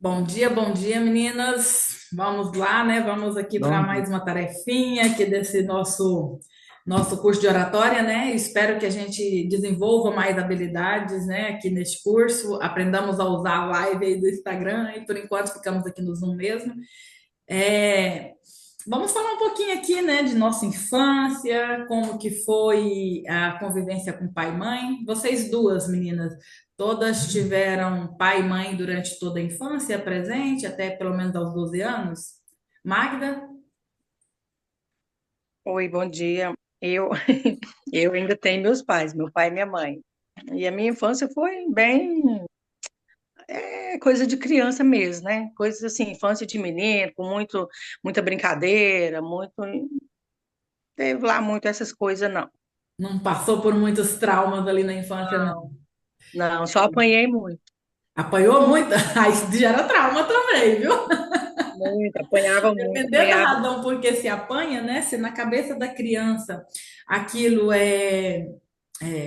Bom dia, meninas. Vamos lá, né? Vamos aqui para Bom dia. mais uma tarefinha aqui desse nosso curso de oratória, né? Espero que a gente desenvolva mais habilidades, né? Aqui neste curso, aprendamos a usar a live aí do Instagram e por enquanto ficamos aqui no Zoom mesmo. É, Vamos falar um pouquinho aqui, né, de nossa infância, como que foi a convivência com pai e mãe. Vocês duas, meninas, todas tiveram pai e mãe durante toda a infância presente, até pelo menos aos 12 anos? Magda? Oi, bom dia. Eu, eu ainda tenho meus pais, meu pai e minha mãe. E a minha infância foi bem, coisa de criança mesmo, né? Coisas assim, infância de menino, com muita brincadeira, teve lá muito essas coisas, não. Não passou por muitos traumas ali na infância, não. Não, só apanhei muito, Apanhou muito? Aí gera trauma também, viu? muito, apanhava muito, Dependendo da apanhava. razão por que se apanha, né? Se na cabeça da criança aquilo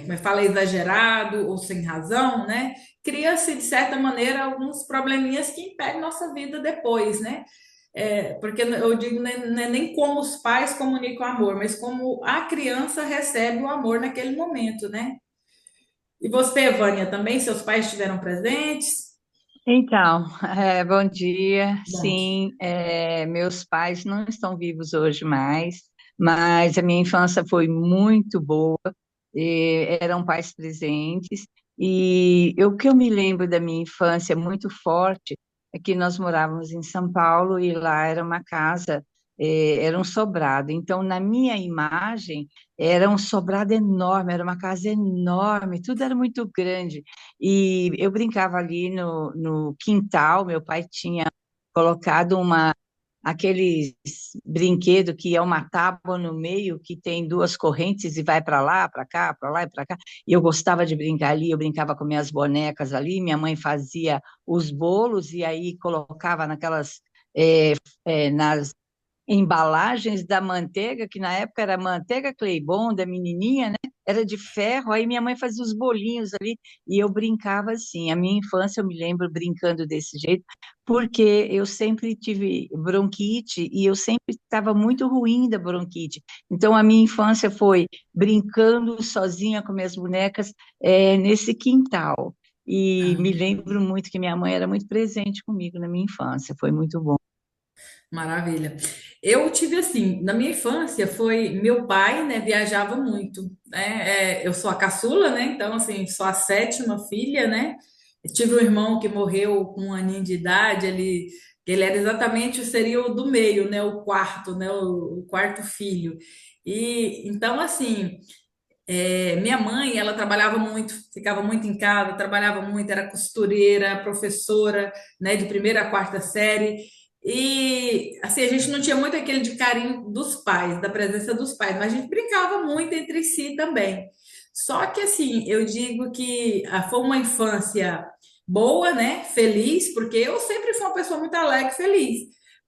como eu falei, exagerado ou sem razão, né? Cria-se, de certa maneira, alguns probleminhas que impedem nossa vida depois, né? Porque eu digo né, nem como os pais comunicam amor, mas como a criança recebe o amor naquele momento, né? E você, Vânia, também seus pais estiveram presentes? Então, bom dia. Bom, Sim, meus pais não estão vivos hoje mais, mas a minha infância foi muito boa. Eram pais presentes. E o que eu me lembro da minha infância muito forte é que nós morávamos em São Paulo e lá era uma casa, era um sobrado. Então, na minha imagem, era um sobrado enorme, era uma casa enorme, tudo era muito grande. E eu brincava ali no quintal, meu pai tinha colocado aqueles brinquedo que é uma tábua no meio que tem duas correntes e vai para lá, para cá, para lá e para cá. E eu gostava de brincar ali, eu brincava com minhas bonecas ali, minha mãe fazia os bolos e aí colocava é, nas embalagens da manteiga, que na época era manteiga Claybon, da menininha, né? Era de ferro, aí minha mãe fazia os bolinhos ali e eu brincava assim. A minha infância eu me lembro brincando desse jeito, porque eu sempre tive bronquite e eu sempre estava muito ruim da bronquite. Então a minha infância foi brincando sozinha com minhas bonecas, nesse quintal. E me lembro muito que minha mãe era muito presente comigo na minha infância, foi muito bom. maravilha. Eu tive assim, na minha infância foi meu pai, né, viajava muito, né? Eu sou a caçula, né? Então assim, sou a sétima filha, né? Eu tive um irmão que morreu com um aninho de idade, ele era exatamente, seria o do meio, né? O quarto, né? O quarto filho. E então assim, minha mãe, ela trabalhava muito, ficava muito em casa, trabalhava muito, era costureira, professora, né, de primeira a quarta série. E assim, a gente não tinha muito aquele de carinho dos pais, da presença dos pais, mas a gente brincava muito entre si também. Só que assim, eu digo que foi uma infância boa, né? Feliz, porque eu sempre fui uma pessoa muito alegre, e feliz.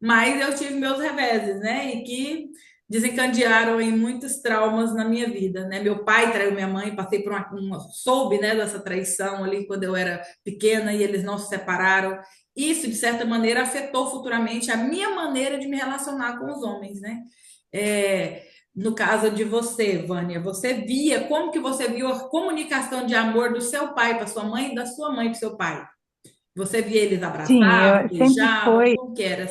Mas eu tive meus reveses, né? E que desencadearam em muitos traumas na minha vida, né? Meu pai traiu minha mãe, passei por soube, né, dessa traição ali quando eu era pequena e eles não se separaram. Isso, de certa maneira, afetou futuramente a minha maneira de me relacionar com os homens, né? No caso de você, Vânia, você via, como que você viu a comunicação de amor do seu pai para sua mãe e da sua mãe para seu pai? Você via eles Sim, abraçavam, sempre beijavam, foi. como que era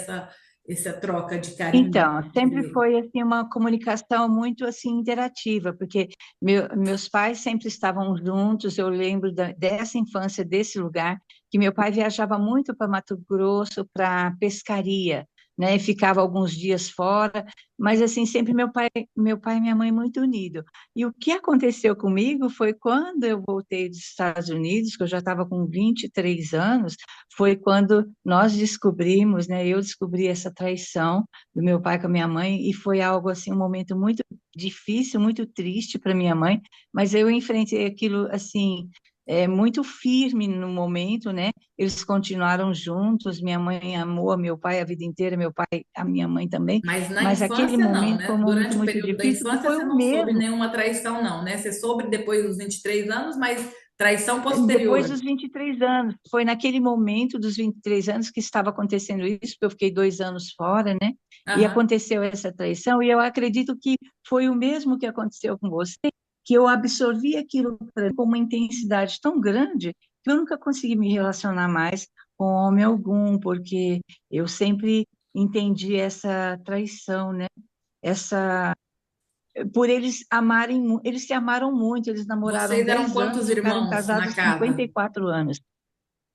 essa troca de carinho? Então, sempre foi assim uma comunicação muito assim interativa, porque meus pais sempre estavam juntos. Eu lembro dessa infância, desse lugar, que meu pai viajava muito para Mato Grosso para pescaria, né? E ficava alguns dias fora, mas assim sempre meu pai e minha mãe muito unidos. E o que aconteceu comigo foi quando eu voltei dos Estados Unidos, que eu já estava com 23 anos, foi quando nós descobrimos, né? Eu descobri essa traição do meu pai com a minha mãe, e foi algo assim, um momento muito difícil, muito triste para minha mãe, mas eu enfrentei aquilo assim, muito firme no momento, né? Eles continuaram juntos, minha mãe amou a meu pai a vida inteira, meu pai a minha mãe também, Mas na mas aquele infância não, momento foi um né? momento Durante o muito período da difícil, que infância foi você o não soube medo. nenhuma traição, não, né? Você soube depois dos 23 anos, mas Traição Depois posterior. dos 23 anos, foi naquele momento dos 23 anos que estava acontecendo isso, porque eu fiquei 2 anos fora, né? E Aham. aconteceu essa traição, e eu acredito que foi o mesmo que aconteceu com você, que eu absorvi aquilo pra mim com uma intensidade tão grande que eu nunca consegui me relacionar mais com homem algum, porque eu sempre entendi essa traição, né? Essa, por eles amarem, eles se amaram muito, eles namoraram Vocês eram 10 quantos anos, ficaram irmãos na casados casa? 54 anos,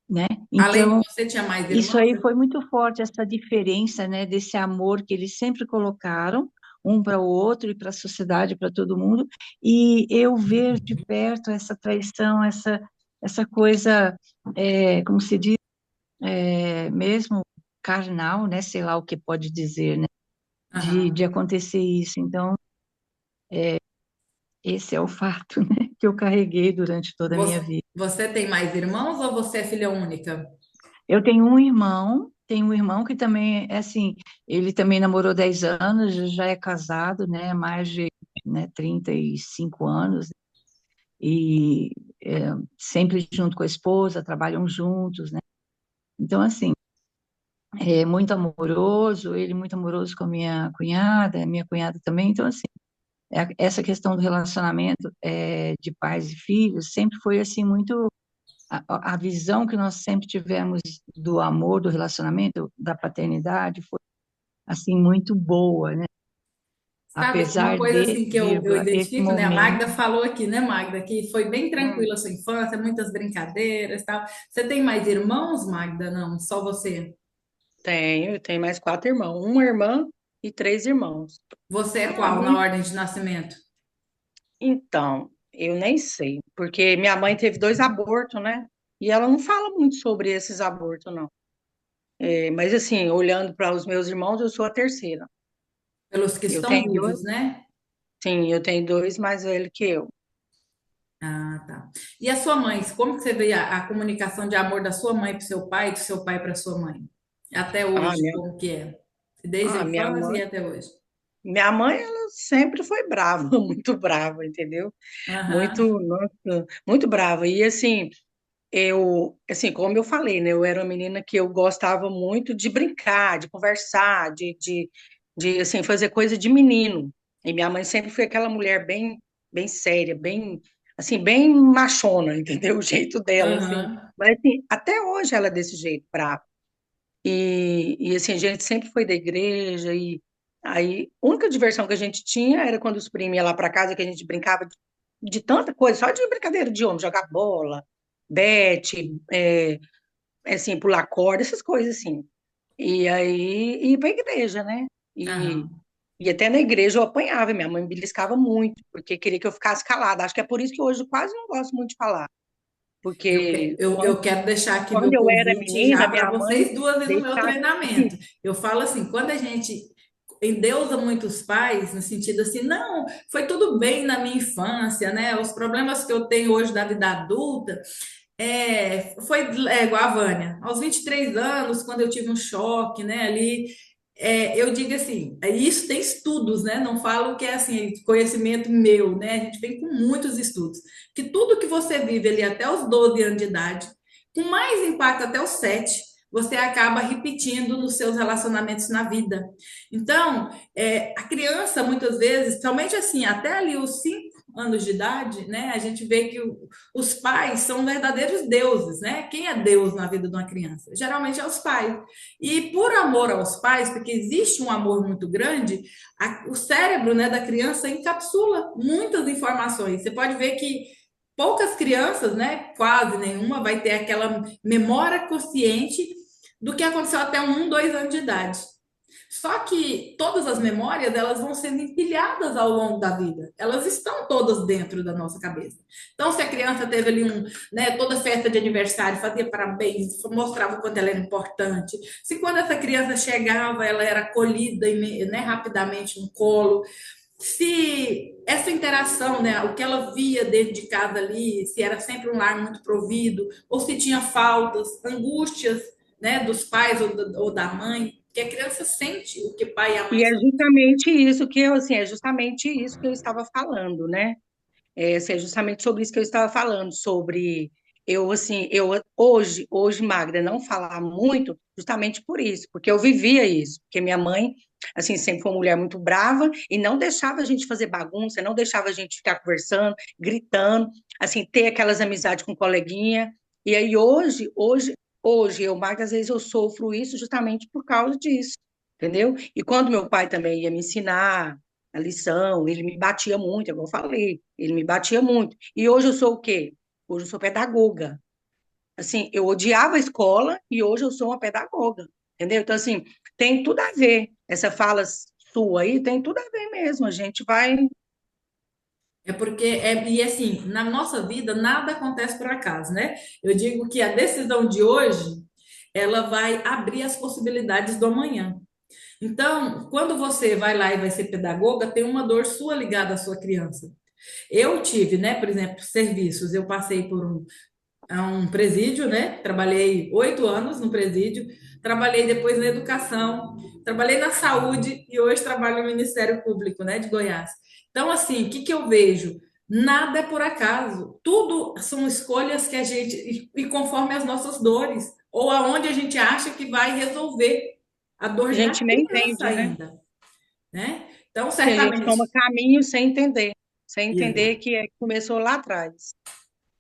né? Além de Então, você, tinha mais isso irmãos? aí foi muito forte, essa diferença, né, desse amor que eles sempre colocaram um para o outro e para a sociedade, para todo mundo, e eu ver de perto essa traição, essa coisa, como se diz, mesmo carnal, né, sei lá o que pode dizer, né, de Aham. acontecer isso. Então, esse é o fato, né, que eu carreguei durante toda a minha Você, vida. você tem mais irmãos ou você é filha única? Eu tenho um irmão que também é assim, ele também namorou 10 anos, já é casado, né, mais de, né, 35 anos, e sempre junto com a esposa, trabalham juntos, né? Então, assim, é muito amoroso, ele muito amoroso com a minha cunhada também, então, assim, essa questão do relacionamento de pais e filhos sempre foi, assim, muito a visão que nós sempre tivemos do amor, do relacionamento, da paternidade, foi assim muito boa, né? Sabe, uma Apesar coisa de, assim que eu vírgula, esse identifico, né? A Magda momento. falou aqui, né, Magda, que foi bem Hum, tranquila a sua infância, muitas brincadeiras, e tal. Você tem mais irmãos, Magda? Não, só você. Tenho, eu tenho mais quatro irmãos. Uma irmã e três irmãos. Você é Ah, qual na muito. ordem de nascimento? Então, eu nem sei, porque minha mãe teve dois abortos, né? E ela não fala muito sobre esses abortos, não. Mas assim, olhando para os meus irmãos, eu sou a terceira. Pelos que Eu estão tenho dois, vivos, né? sim, eu tenho dois mais velhos que eu. Ah, tá. E a sua mãe, como que você vê a comunicação de amor da sua mãe para o seu pai e do seu pai para sua mãe? Até Ah, hoje, minha, como que é? Desde a ah, infância e até hoje. minha mãe, ela sempre foi brava, muito brava, entendeu? Muito, Aham, nossa, muito brava. E assim, assim, como eu falei, né? Eu era uma menina que eu gostava muito de brincar, de conversar, de assim, fazer coisa de menino. E minha mãe sempre foi aquela mulher bem, bem séria, bem, assim, bem machona, entendeu? O jeito dela, assim. aham. Mas, assim, até hoje ela é desse jeito, brava. Assim, a gente sempre foi da igreja e aí, a única diversão que a gente tinha era quando os primos iam lá para casa, que a gente brincava de tanta coisa, só de brincadeira de homem, jogar bola, bete, assim, pular corda, essas coisas assim. E aí, ia pra igreja, né? E, Aham. e até na igreja eu apanhava, minha mãe me beliscava muito, porque queria que eu ficasse calada. Acho que é por isso que hoje eu quase não gosto muito de falar, porque Eu quero deixar aqui quando meu eu era convite já menina, para minha mãe vocês duas no meu deixava. treinamento. Eu falo assim, quando a gente endeusa muitos pais, no sentido assim, não, foi tudo bem na minha infância, né? Os problemas que eu tenho hoje da vida adulta, foi igual a Vânia. Aos 23 anos, quando eu tive um choque, né, ali, eu digo assim, isso tem estudos, né? Não falo que é assim, conhecimento meu, né? A gente vem com muitos estudos. Que tudo que você vive ali até os 12 anos de idade, com mais impacto até os 7, você acaba repetindo nos seus relacionamentos na vida. Então, a criança, muitas vezes, somente assim, até ali os 5 anos de idade, né? A gente vê que os pais são verdadeiros deuses, né? Quem é Deus na vida de uma criança? Geralmente é os pais. E por amor aos pais, porque existe um amor muito grande, o cérebro, né, da criança encapsula muitas informações. Você pode ver que poucas crianças, né, quase nenhuma, vai ter aquela memória consciente do que aconteceu até 1, 2 anos de idade. Só que todas as memórias, elas vão sendo empilhadas ao longo da vida. Elas estão todas dentro da nossa cabeça. Então, se a criança teve ali né, toda festa de aniversário, fazia parabéns, mostrava o quanto ela era importante. Se quando essa criança chegava, ela era acolhida, né, rapidamente no colo. Se essa interação, né, o que ela via dentro de casa ali, se era sempre um lar muito provido, ou se tinha faltas, angústias, né, dos pais ou da mãe, que a criança sente o que pai e a mãe E é sentem. justamente isso que eu, assim, é justamente isso que eu estava falando, né? É justamente sobre isso que eu estava falando, sobre eu, assim, eu hoje, Magda, não falar muito, justamente por isso, porque eu vivia isso, porque minha mãe, assim, sempre foi uma mulher muito brava e não deixava a gente fazer bagunça, não deixava a gente ficar conversando, gritando, assim, ter aquelas amizades com coleguinha. E aí hoje, eu, Magda, às vezes eu sofro isso justamente por causa disso, entendeu? E quando meu pai também ia me ensinar a lição, ele me batia muito, é como eu falei, ele me batia muito. E hoje eu sou o quê? Hoje eu sou pedagoga. Assim, eu odiava a escola e hoje eu sou uma pedagoga, entendeu? Então, assim, tem tudo a ver. Essa fala sua aí tem tudo a ver mesmo. A gente vai. É porque, e assim, na nossa vida nada acontece por acaso, né? Eu digo que a decisão de hoje, ela vai abrir as possibilidades do amanhã. Então, quando você vai lá e vai ser pedagoga, tem uma dor sua ligada à sua criança. Eu tive, né, por exemplo, serviços. Eu passei por um presídio, né? Trabalhei 8 anos no presídio, trabalhei depois na educação, trabalhei na saúde e hoje trabalho no Ministério Público, né, de Goiás. Então, assim, o que que eu vejo? Nada é por acaso. Tudo são escolhas que a gente, e conforme as nossas dores, ou aonde a gente acha que vai resolver a A dor da gente nem criança entende, né? ainda, né? Então, Que a gente certamente. toma caminho sem entender Exato. que começou lá atrás.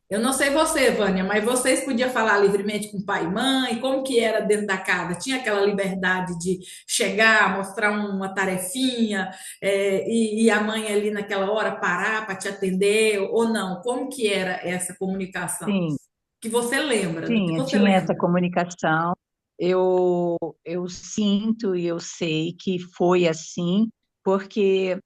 Eu não sei você, Vânia, mas vocês podiam falar livremente com pai e mãe? Como que era dentro da casa? Tinha aquela liberdade de chegar, mostrar uma tarefinha, e a mãe ali naquela hora parar para te atender ou não? Como que era essa comunicação? Sim, Que você lembra, do que tinha, você tinha essa lembra? comunicação. Eu sinto e eu sei que foi assim, porque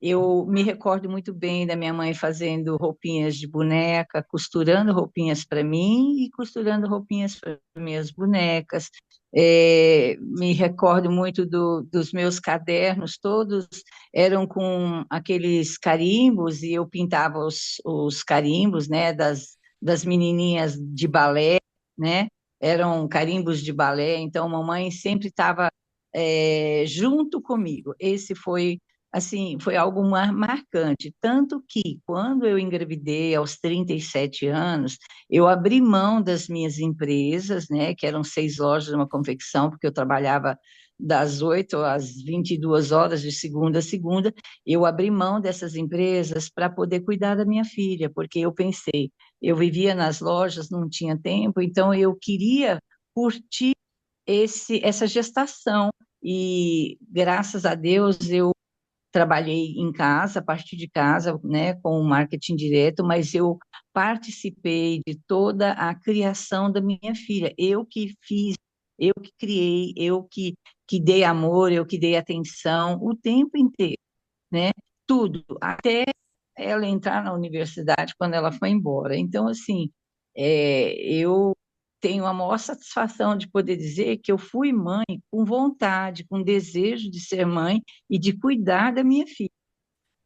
eu me recordo muito bem da minha mãe fazendo roupinhas de boneca, costurando roupinhas para mim e costurando roupinhas para minhas bonecas. Me recordo muito dos meus cadernos, todos eram com aqueles carimbos e eu pintava os carimbos, né, das menininhas de balé, né? Eram carimbos de balé, então mamãe sempre estava junto comigo. Esse foi assim, foi algo marcante, tanto que quando eu engravidei aos 37 anos, eu abri mão das minhas empresas, né, que eram 6 lojas de uma confecção, porque eu trabalhava das 8 às 22 horas de segunda a segunda, eu abri mão dessas empresas para poder cuidar da minha filha, porque eu pensei, eu vivia nas lojas, não tinha tempo, então eu queria curtir essa gestação. E graças a Deus eu trabalhei em casa, a partir de casa, né, com o marketing direto, mas eu participei de toda a criação da minha filha. Eu que fiz, eu que criei, que dei amor, eu que dei atenção o tempo inteiro, né? Tudo, até ela entrar na universidade quando ela foi embora. Então, assim, eu tenho a maior satisfação de poder dizer que eu fui mãe com vontade, com desejo de ser mãe e de cuidar da minha filha,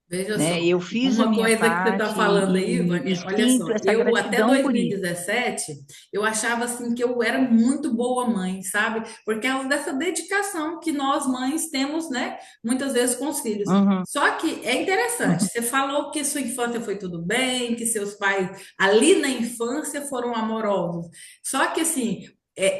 Veja né? só, Eu fiz a uma minha coisa que você está parte falando aí, e Vânia, olha sinto só, essa eu até gratidão por isso. 2017, eu achava assim que eu era muito boa mãe, sabe? Por causa dessa dedicação que nós mães temos, né? Muitas vezes com os filhos. Uhum, Só que é interessante, uhum, você falou que sua infância foi tudo bem, que seus pais ali na infância foram amorosos. Só que assim,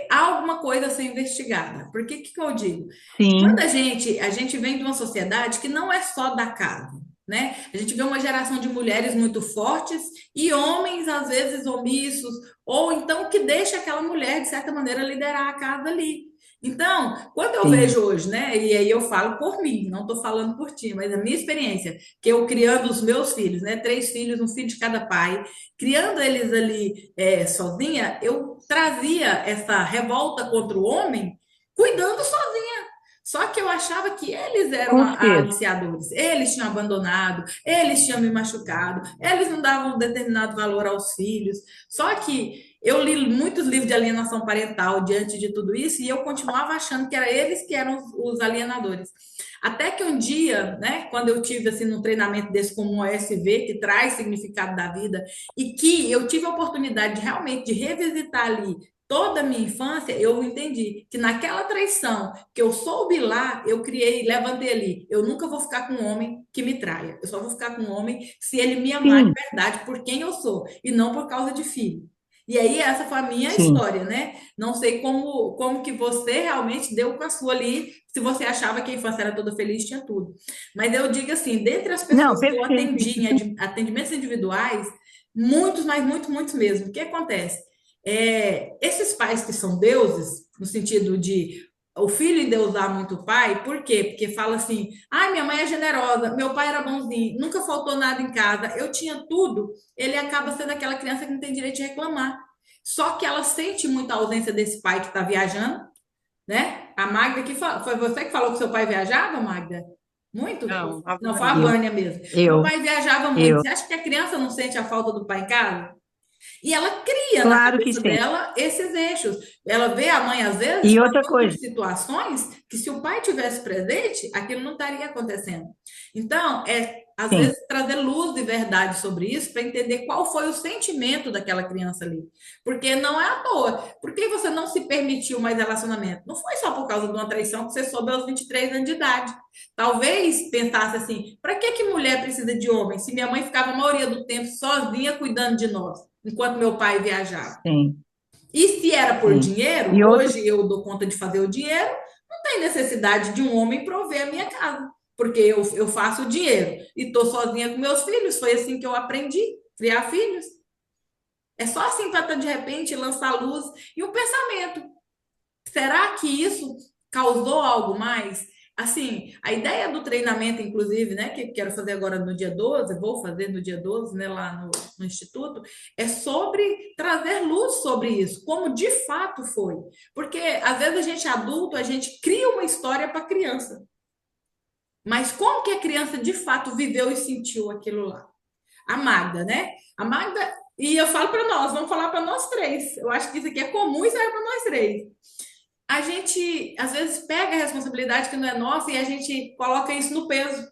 há alguma coisa a ser investigada. Por que que eu digo? Quando sim, a gente vem de uma sociedade que não é só da casa, né? A gente vê uma geração de mulheres muito fortes e homens, às vezes, omissos, ou então que deixa aquela mulher, de certa maneira, liderar a casa ali. Então, quando eu sim, vejo hoje, né? E aí eu falo por mim, não estou falando por ti, mas a minha experiência, que eu criando os meus filhos, né? 3 filhos, um filho de cada pai, criando eles ali sozinha, eu trazia essa revolta contra o homem, cuidando sozinha. Só que eu achava que eles eram com certeza. aliciadores, eles tinham abandonado, eles tinham me machucado, eles não davam um determinado valor aos filhos. Só que eu li muitos livros de alienação parental diante de tudo isso e eu continuava achando que era eles que eram os alienadores. Até que um dia, né, quando eu tive assim num treinamento desse como um OSV, que traz significado da vida, e que eu tive a oportunidade de realmente de revisitar ali toda a minha infância eu entendi que naquela traição que eu soube lá, eu criei, levantei ali. Eu nunca vou ficar com um homem que me traia. Eu só vou ficar com um homem se ele me amar de Sim, verdade por quem eu sou e não por causa de filho. E aí essa foi a minha sim. história, né? Não sei como que você realmente deu com a sua ali, se você achava que a infância era toda feliz, tinha tudo. Mas eu digo assim, dentre as Não, pessoas que eu perfeito. atendi em atendimentos individuais, muitos, mas muitos mesmo. O que acontece? Esses pais que são deuses, no sentido de o filho endeusar muito o pai, por quê? Porque fala assim: ai, minha mãe é generosa, meu pai era bonzinho, nunca faltou nada em casa, eu tinha tudo. Ele acaba sendo aquela criança que não tem direito de reclamar. Só que ela sente muita ausência desse pai que está viajando, né? A Magda que foi você que falou que seu pai viajava, Magda? Muito? Não, a Não, foi a Vânia. Eu, Vânia mesmo. Meu eu, pai viajava muito. eu. Você acha que a criança não sente a falta do pai em casa? E ela cria na Claro que cabeça sim. dela esses eixos. Ela vê a mãe, às vezes, E outra passando por coisa, situações que, se o pai tivesse presente, aquilo não estaria acontecendo. Então, às sim, vezes, trazer luz de verdade sobre isso para entender qual foi o sentimento daquela criança ali. Porque não é à toa. Por que você não se permitiu mais relacionamento? Não foi só por causa de uma traição que você soube aos 23 anos de idade. Talvez pensasse assim: para que mulher precisa de homem se minha mãe ficava a maioria do tempo sozinha cuidando de nós? Enquanto meu pai viajava. sim, E se era por sim. dinheiro, E outra, hoje eu dou conta de fazer o dinheiro, não tem necessidade de um homem prover a minha casa, porque eu faço o dinheiro e estou sozinha com meus filhos. Foi assim que eu aprendi a criar filhos. É só assim para de repente lançar luz e um pensamento. Será que isso causou algo mais? Assim, a ideia do treinamento, inclusive, né, que quero fazer agora no dia 12, vou fazer no dia 12, né, lá no Instituto, é sobre trazer luz sobre isso, como de fato foi. Porque às vezes a gente adulto, a gente cria uma história para a criança, mas como que a criança de fato viveu e sentiu aquilo lá? A Magda, né? A Magda, e eu falo para nós, vamos falar para nós três. Eu acho que isso aqui é comum e serve para nós três. A gente às vezes pega a responsabilidade que não é nossa e a gente coloca isso no peso.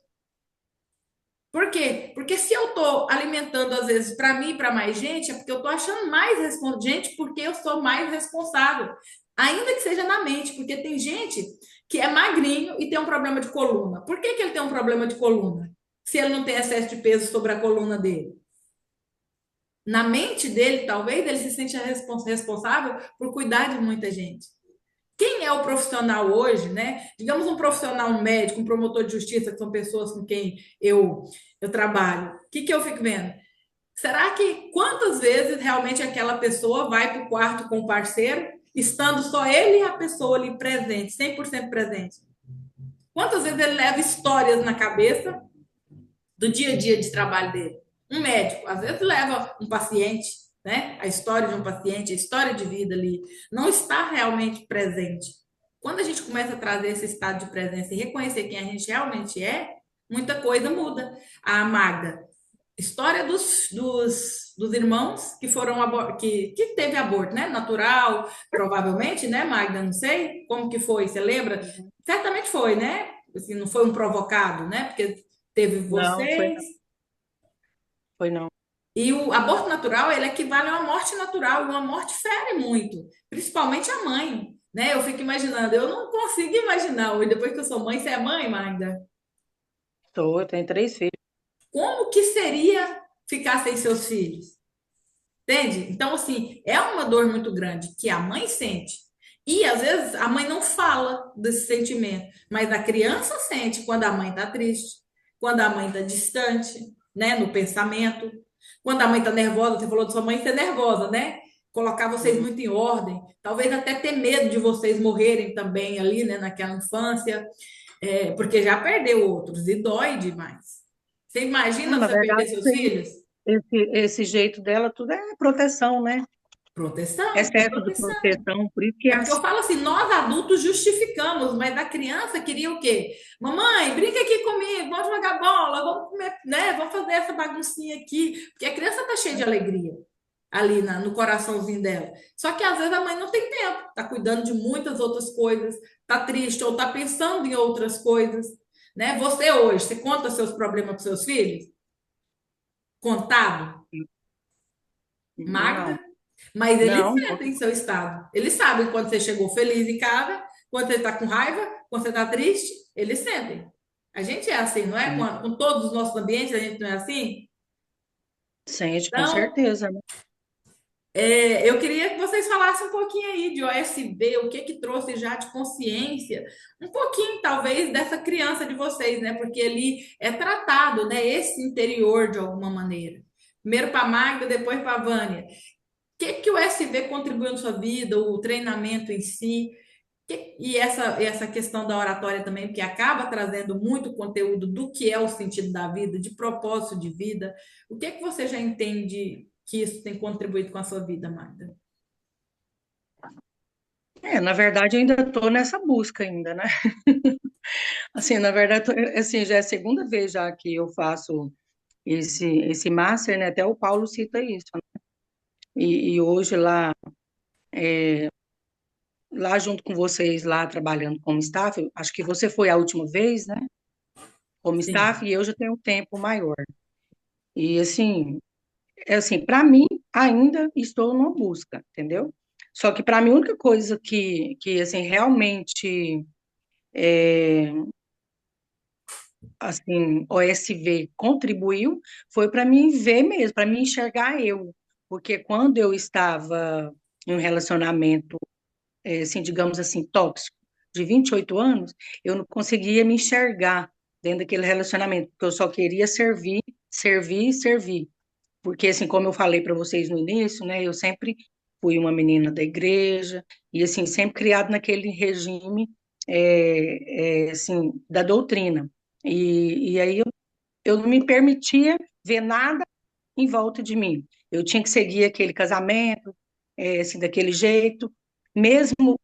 Por quê? Porque se eu estou alimentando às vezes para mim e para mais gente, é porque eu estou achando mais gente porque eu sou mais responsável, ainda que seja na mente, porque tem gente que é magrinho e tem um problema de coluna. Por que ele tem um problema de coluna? Se ele não tem excesso de peso sobre a coluna dele? Na mente dele, talvez ele se sente responsável por cuidar de muita gente. Quem é o profissional hoje, né? Digamos um profissional, um médico, um promotor de justiça, que são pessoas com quem eu trabalho. O que eu fico vendo? Será que quantas vezes realmente aquela pessoa vai para o quarto com o parceiro, estando só ele e a pessoa ali presente, 100% presente? Quantas vezes ele leva histórias na cabeça do dia a dia de trabalho dele? Um médico, às vezes leva um paciente, né? A história de um paciente, a história de vida ali, não está realmente presente. Quando a gente começa a trazer esse estado de presença e reconhecer quem a gente realmente é, muita coisa muda. A Magda, história dos irmãos que foram que teve aborto, né? Natural, provavelmente, né, Magda? Não sei como que foi, você lembra? Certamente foi, né? Assim, não foi um provocado, né? Porque teve Não, foi vocês. não. Foi não. E o aborto natural, ele equivale a uma morte natural, e uma morte fere muito, principalmente a mãe, né? Eu fico imaginando, eu não consigo imaginar, hoje, depois que eu sou mãe, você é mãe, Magda? Sou, eu tenho 3 filhos. Como que seria ficar sem seus filhos? Entende? Então, assim, é uma dor muito grande que a mãe sente. E às vezes a mãe não fala desse sentimento, mas a criança sente quando a mãe está triste, quando a mãe está distante, né, no pensamento, quando a mãe está nervosa. Você falou de sua mãe ser nervosa, né? Colocar vocês Uhum. muito em ordem, talvez até ter medo de vocês morrerem também ali, né, naquela infância, porque já perdeu outros e dói demais. Você Não, imagina na você perder verdade, seus filhos? esse jeito dela, tudo é proteção, né? Proteção, é Excesso de proteção. proteção, por isso que É porque eu falo assim, nós adultos justificamos, mas a criança queria o quê? Mamãe, brinca aqui comigo, vamos jogar bola, vamos comer, né? Vamos fazer essa baguncinha aqui. Porque a criança tá cheia de alegria ali no coraçãozinho dela. Só que às vezes a mãe não tem tempo, tá cuidando de muitas outras coisas, tá triste ou tá pensando em outras coisas, né? Você hoje, você conta seus problemas para seus filhos? Contado? não. Magda? Mas eles Não, sentem seu estado. Eles sabem quando você chegou feliz em casa, quando você está com raiva, quando você está triste, eles sentem. A gente é assim, não é? Com todos os nossos ambientes, a gente não é assim? sente, com Então, certeza, né? eu queria que vocês falassem um pouquinho aí de OSB, o que que trouxe já de consciência, um pouquinho talvez dessa criança de vocês, né? Porque ele é tratado, né? Esse interior de alguma maneira. Primeiro para a Magda, depois para a Vânia. O que que o OSB contribuiu na sua vida, o treinamento em si? E essa questão da oratória também, porque acaba trazendo muito conteúdo do que é o sentido da vida, de propósito de vida. O que é que você já entende que isso tem contribuído com a sua vida, Magda? Na verdade, eu ainda estou nessa busca ainda, né? Assim, na verdade, assim, já é a segunda vez já que eu faço esse master, né? Até o Paulo cita isso, né? E hoje lá junto com vocês, lá trabalhando como staff, acho que você foi a última vez, né? Como staff, Sim. e eu já tenho um tempo maior. E assim, para mim, ainda estou numa busca, entendeu? Só que para mim, a única coisa que assim, realmente, assim, OSV contribuiu foi para mim ver mesmo, para mim enxergar eu. Porque quando eu estava em um relacionamento, assim, digamos assim, tóxico, de 28 anos, eu não conseguia me enxergar dentro daquele relacionamento, porque eu só queria servir, servir, servir. Porque, assim, como eu falei para vocês no início, né, eu sempre fui uma menina da igreja, e, assim, sempre criada naquele regime, assim, da doutrina. E aí eu não me permitia ver nada em volta de mim. Eu tinha que seguir aquele casamento, assim, daquele jeito, mesmo,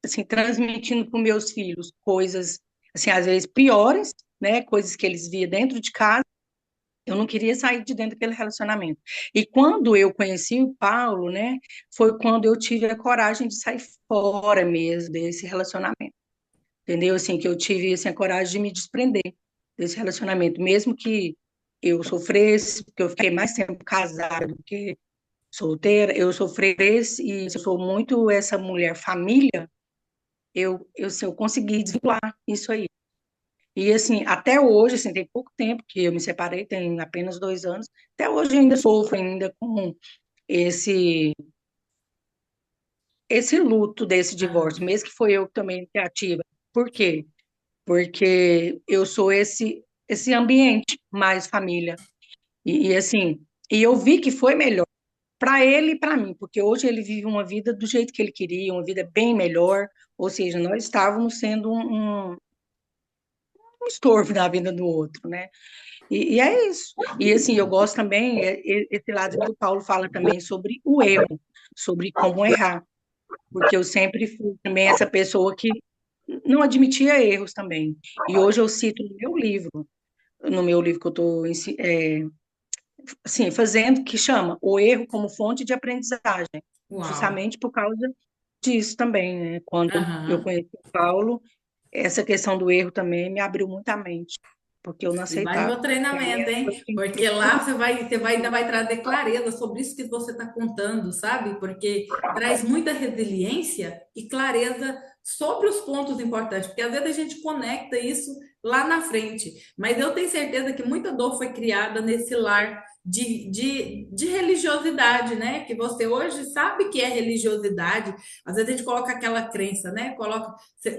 assim, transmitindo para os meus filhos coisas, assim, às vezes piores, né, coisas que eles via dentro de casa. Eu não queria sair de dentro daquele relacionamento. E quando eu conheci o Paulo, né, foi quando eu tive a coragem de sair fora mesmo desse relacionamento. Entendeu? Assim, que eu tive assim, a coragem de me desprender desse relacionamento, mesmo que eu sofresse, porque eu fiquei mais tempo casada do que solteira, eu sofresse e eu sou muito essa mulher família, assim, eu consegui desvincular isso aí. E assim, até hoje, assim, tem pouco tempo que eu me separei, tem apenas 2 anos. Até hoje eu ainda sofro ainda com esse esse luto desse divórcio, Ah, mesmo que foi eu que tomei a iniciativa. Por quê? Porque eu sou esse ambiente mais família. Assim, e eu vi que foi melhor para ele e para mim, porque hoje ele vive uma vida do jeito que ele queria, uma vida bem melhor. Ou seja, nós estávamos sendo um estorvo na vida do outro, né? E é isso. E assim, eu gosto também, esse lado que o Paulo fala também sobre o erro, sobre como errar, porque eu sempre fui também essa pessoa que não admitia erros também. E hoje eu cito no meu livro que eu estou assim, fazendo, que chama O Erro como Fonte de Aprendizagem, uau. justamente por causa disso também, né? Quando eu Aham. conheci o Paulo, essa questão do erro também me abriu muita mente, porque eu não E vai no aceitava. meu E aí treinamento, eu hein? aprendi. Porque lá ainda vai trazer clareza sobre isso que você está contando, sabe? Porque traz muita resiliência e clareza sobre os pontos importantes, porque às vezes a gente conecta isso lá na frente. Mas eu tenho certeza que muita dor foi criada nesse lar de religiosidade, né? Que você hoje sabe que é religiosidade. Às vezes a gente coloca aquela crença, né?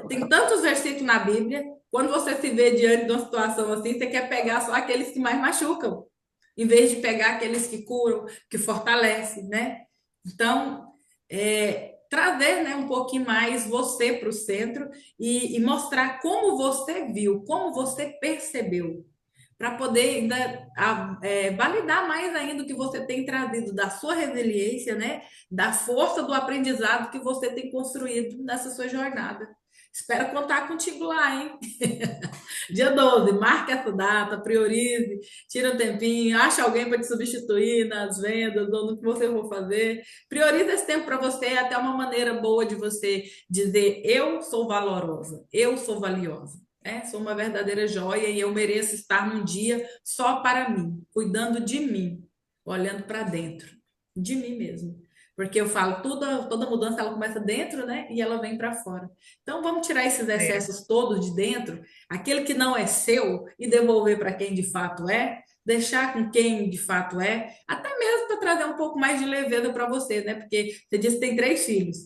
Tem tantos versículos na Bíblia. Quando você se vê diante de uma situação assim, você quer pegar só aqueles que mais machucam, em vez de pegar aqueles que curam, que fortalecem, né? Então, trazer, né, um pouquinho mais você para o centro e mostrar como você viu, como você percebeu, para poder ainda validar mais ainda o que você tem trazido da sua resiliência, né? Da força do aprendizado que você tem construído nessa sua jornada. Espero contar contigo lá, hein? Dia 12, marque essa data, priorize, tira um tempinho, acha alguém para te substituir nas vendas ou no que você for fazer. Priorize esse tempo para você, é até uma maneira boa de você dizer: eu sou valorosa, eu sou valiosa. Sou uma verdadeira joia e eu mereço estar num dia só para mim, cuidando de mim, olhando para dentro, de mim mesmo. Porque eu falo, toda mudança ela começa dentro, né? E ela vem para fora. Então vamos tirar esses É, excessos todos de dentro, aquele que não é seu, e devolver para quem de fato é, deixar com quem de fato é, até mesmo para trazer um pouco mais de leveza para você, né? Porque você disse que tem 3 filhos.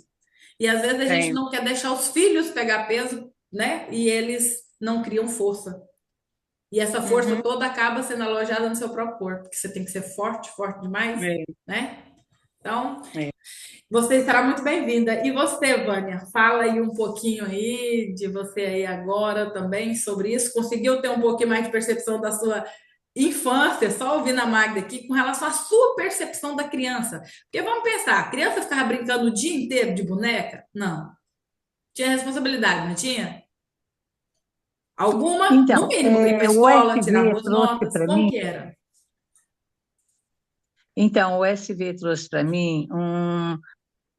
E às vezes a gente tem. não quer deixar os filhos pegar peso, né? E eles não criam força. E essa força Uhum, toda acaba sendo alojada no seu próprio corpo, porque você tem que ser forte, forte demais, é, né? Então, é. você estará muito bem-vinda. E você, Vânia, fala aí um pouquinho aí de você aí agora também sobre isso. Conseguiu ter um pouquinho mais de percepção da sua infância, só ouvindo a Magda aqui, com relação à sua percepção da criança. Porque vamos pensar, a criança ficava brincando o dia inteiro de boneca? Não. Tinha responsabilidade, não tinha? Alguma, no Então, mínimo, ia para a o escola, tirar SV boas trouxe notas, para como mim, que era? então, o SV trouxe para mim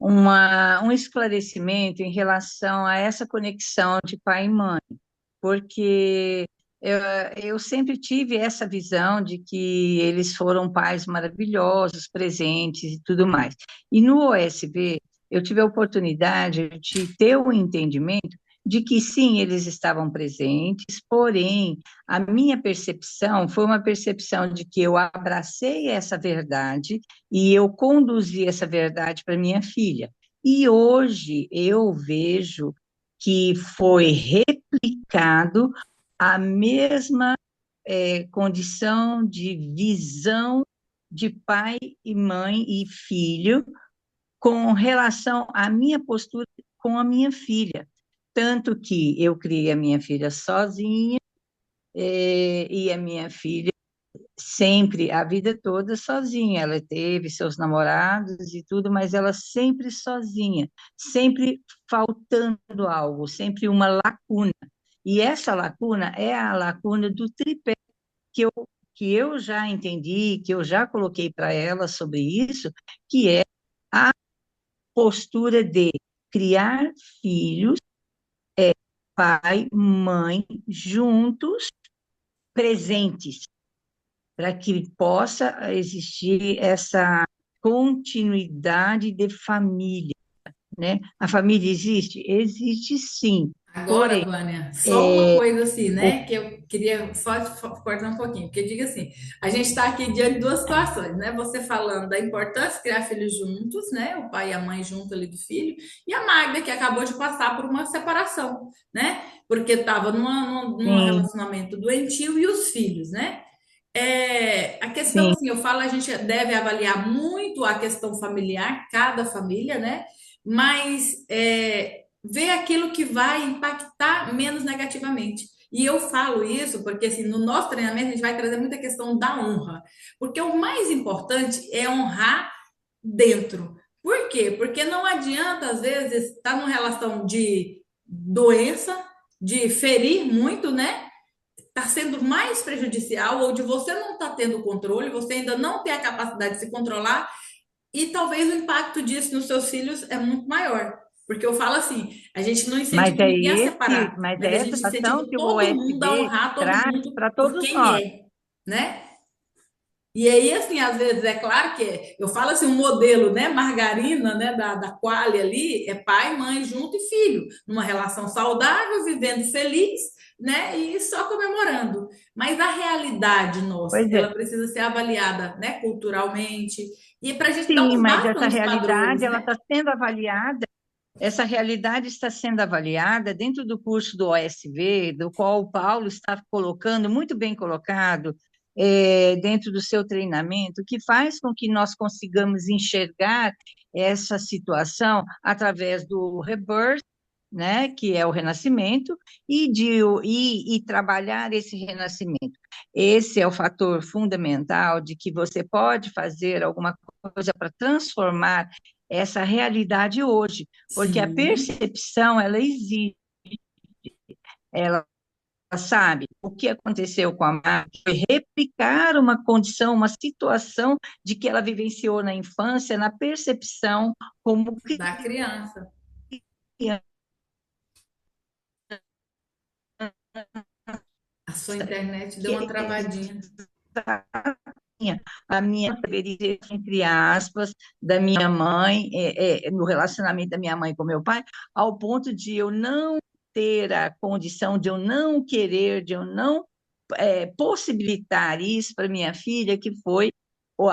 um esclarecimento em relação a essa conexão de pai e mãe, porque eu, eu sempre tive essa visão de que eles foram pais maravilhosos, presentes e tudo mais. E no OSB, eu tive a oportunidade de ter um entendimento de que sim, eles estavam presentes, porém, a minha percepção foi uma percepção de que eu abracei essa verdade e eu conduzi essa verdade para minha filha. E hoje eu vejo que foi replicado a mesma condição de visão de pai e mãe e filho com relação à minha postura com a minha filha. Tanto que eu criei a minha filha sozinha, e a minha filha sempre, a vida toda sozinha. Ela teve seus namorados e tudo, mas ela sempre sozinha, sempre faltando algo, sempre uma lacuna. E essa lacuna é a lacuna do tripé que eu, que eu já entendi, que eu já coloquei para ela sobre isso, que é a postura de criar filhos, pai, mãe, juntos, presentes, para que possa existir essa continuidade de família, né? A família existe? Existe sim, Agora, porém, Vânia, só uma é, coisa assim, o, né? Que eu queria só cortar um pouquinho, porque diga assim: a gente está aqui diante de duas situações, né? Você falando da importância de criar filhos juntos, né? O pai e a mãe junto ali do filho, e a Magda, que acabou de passar por uma separação, né? Porque estava num sim, relacionamento doentio e os filhos, né? A questão, sim, assim, eu falo, a gente deve avaliar muito a questão familiar, cada família, né? Mas ver aquilo que vai impactar menos negativamente. E eu falo isso porque, assim, no nosso treinamento, a gente vai trazer muita questão da honra. Porque o mais importante é honrar dentro. Por quê? Porque não adianta, às vezes, estar numa relação de doença, de ferir muito, né? Está sendo mais prejudicial ou de você não estar tendo controle, você ainda não ter a capacidade de se controlar e talvez o impacto disso nos seus filhos é muito maior. Porque eu falo assim, a gente não incentiva ninguém a separar, mas mas é a essa gente incentiva ação que o todo mundo a OSB honrar todo traz mundo para por todos quem nós. é, né? E aí, assim, às vezes, é claro que eu falo assim, um modelo, né, margarina, né, da Qualy ali, é pai, mãe, junto e filho, numa relação saudável, vivendo feliz, né, e só comemorando. Mas a realidade nossa, Pois é. ela precisa ser avaliada, né, culturalmente, e para a gente dar Sim, uns mas basta essa nos padrões, realidade ela né? está sendo avaliada. Essa realidade está sendo avaliada dentro do curso do OSV, do qual o Paulo está colocando, muito bem colocado, dentro do seu treinamento, que faz com que nós consigamos enxergar essa situação através do rebirth, né, que é o renascimento, e trabalhar esse renascimento. Esse é o fator fundamental de que você pode fazer alguma coisa para transformar essa realidade hoje, porque a Sim, percepção, ela existe, ela sabe o que aconteceu com a Mari, foi replicar uma condição, uma situação de que ela vivenciou na infância, na percepção como da criança. criança, A sua internet deu uma que travadinha. a minha preferida, entre aspas, da minha mãe, no relacionamento da minha mãe com meu pai, ao ponto de eu não ter a condição, de eu não querer, de eu não possibilitar isso para minha filha, que foi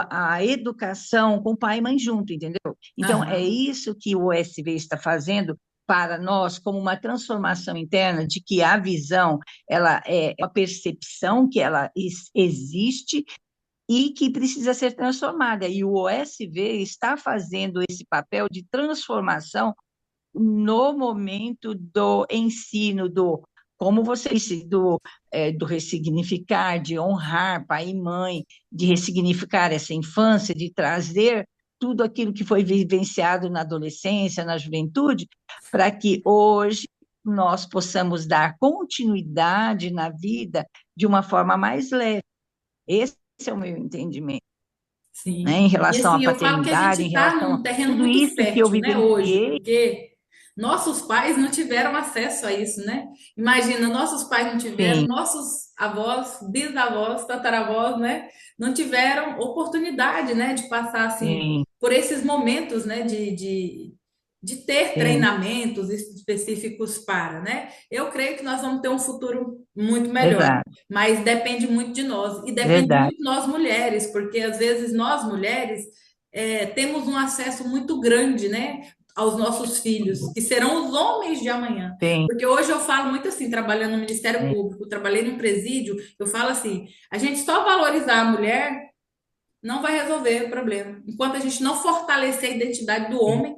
a educação com pai e mãe junto, entendeu? Então, é Aham. isso que o OSV está fazendo para nós, como uma transformação interna de que a visão, ela é uma percepção que ela existe e que precisa ser transformada. E o OSV está fazendo esse papel de transformação no momento do ensino, como você disse, do ressignificar, de honrar pai e mãe, de ressignificar essa infância, de trazer tudo aquilo que foi vivenciado na adolescência, na juventude, para que hoje nós possamos dar continuidade na vida de uma forma mais leve. Esse é o meu entendimento, né, Sim. em E relação à assim, eu falo que a gente paternidade, em está relação a num terreno tudo muito isso que eu fértil, né, hoje, vivenciei. porque nossos pais não tiveram acesso a isso, né? Imagina, nossos pais não tiveram, Sim, nossos avós, bisavós, tataravós, né, não tiveram oportunidade, né, de passar assim sim, por esses momentos, né, de ter sim, treinamentos específicos para, né? Eu creio que nós vamos ter um futuro muito melhor, exato, mas depende muito de nós e depende verdade. muito de nós mulheres, porque às vezes nós mulheres temos um acesso muito grande, né, aos nossos filhos, que serão os homens de amanhã. Sim, Porque hoje eu falo muito assim, trabalhando no Ministério sim, Público, trabalhei num presídio, eu falo assim, a gente só valorizar a mulher não vai resolver o problema. Enquanto a gente não fortalecer a identidade do sim, homem,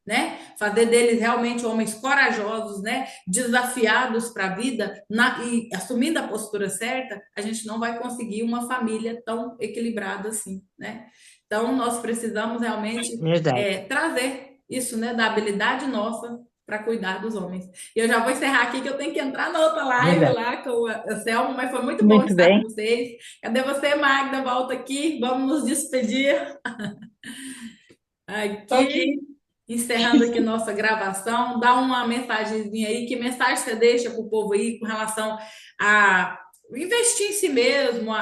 né? Fazer deles realmente homens corajosos, né? Desafiados para a vida e assumindo a postura certa, a gente não vai conseguir uma família tão equilibrada assim, né? Então, nós precisamos realmente verdade, trazer isso, né? Da habilidade nossa para cuidar dos homens. E eu já vou encerrar aqui que eu tenho que entrar na outra live verdade. lá com a Selma, mas foi muito bom Muito estar com bem. vocês. Cadê você, Magda? Volta aqui, vamos nos despedir. Ok. Aqui, encerrando aqui nossa gravação, dá uma mensagenzinha aí, que mensagem você deixa para o povo aí com relação a investir em si mesmo,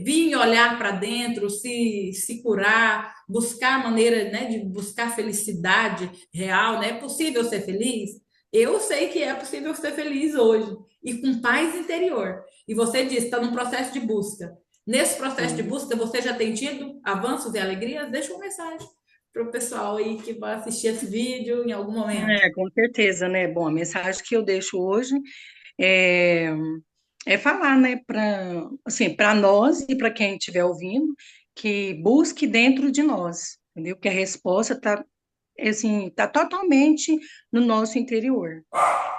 vir olhar para dentro, se curar, buscar maneira, né, de buscar felicidade real, né? É possível ser feliz? Eu sei que é possível ser feliz hoje e com paz interior. E você disse, está num processo de busca. Nesse processo de Sim. busca, você já tem tido avanços e alegrias? Deixa uma mensagem para o pessoal aí que vai assistir esse vídeo em algum momento. Com certeza, né? Bom, a mensagem que eu deixo hoje é, é falar, né, para assim, para nós e para quem estiver ouvindo, que busque dentro de nós, entendeu? Que a resposta está assim, tá totalmente no nosso interior.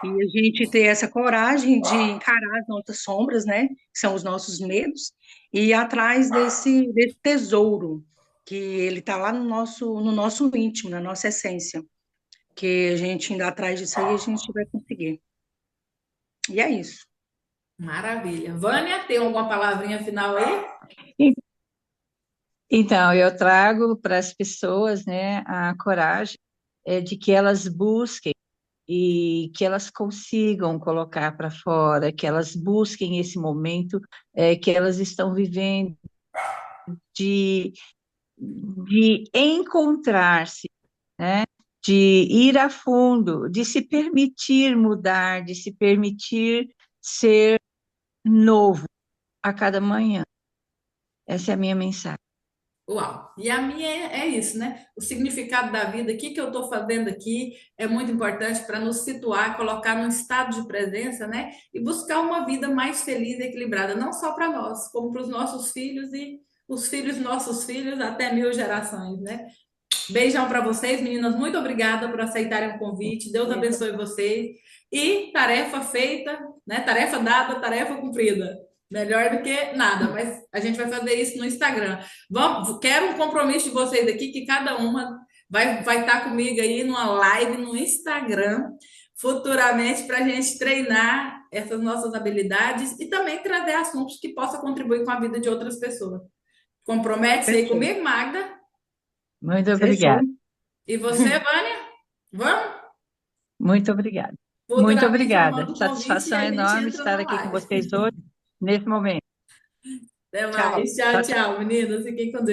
E a gente ter essa coragem de encarar as nossas sombras, né, que são os nossos medos, e ir atrás desse tesouro, que ele está lá no nosso íntimo, na nossa essência, que a gente indo atrás disso aí, a gente vai conseguir. E é isso. Maravilha. Vânia, tem alguma palavrinha final aí? E- Então, eu trago para as pessoas, né, a coragem de que elas busquem e que elas consigam colocar para fora, que elas busquem esse momento que elas estão vivendo de, de encontrar-se, né? De ir a fundo, de se permitir mudar, de se permitir ser novo a cada manhã. Essa é a minha mensagem. Uau! E a minha é isso, né? O significado da vida, o que que eu estou fazendo aqui é muito importante para nos situar, colocar num estado de presença, né? E buscar uma vida mais feliz e equilibrada, não só para nós, como para os nossos filhos e os filhos dos nossos filhos até 1000 gerações, né? Beijão para vocês, meninas. Muito obrigada por aceitarem o convite. Deus abençoe vocês. E tarefa feita, né? Tarefa dada, tarefa cumprida. Melhor do que nada, mas a gente vai fazer isso no Instagram. Quero um compromisso de vocês aqui, que cada uma vai estar comigo aí numa live no Instagram, futuramente, para a gente treinar essas nossas habilidades e também trazer assuntos que possam contribuir com a vida de outras pessoas. Compromete-se aí Perfeito. comigo, Magda? Muito Fechou. obrigada. E você, Vânia? Vamos? Muito obrigada. Muito Futuramente eu obrigada. mando um convite e Satisfação a gente enorme entra estar na aqui com live. vocês hoje, nesse momento. Até Tchau. mais. Tchau, Tchau, tchau, meninas. Fiquem com Deus.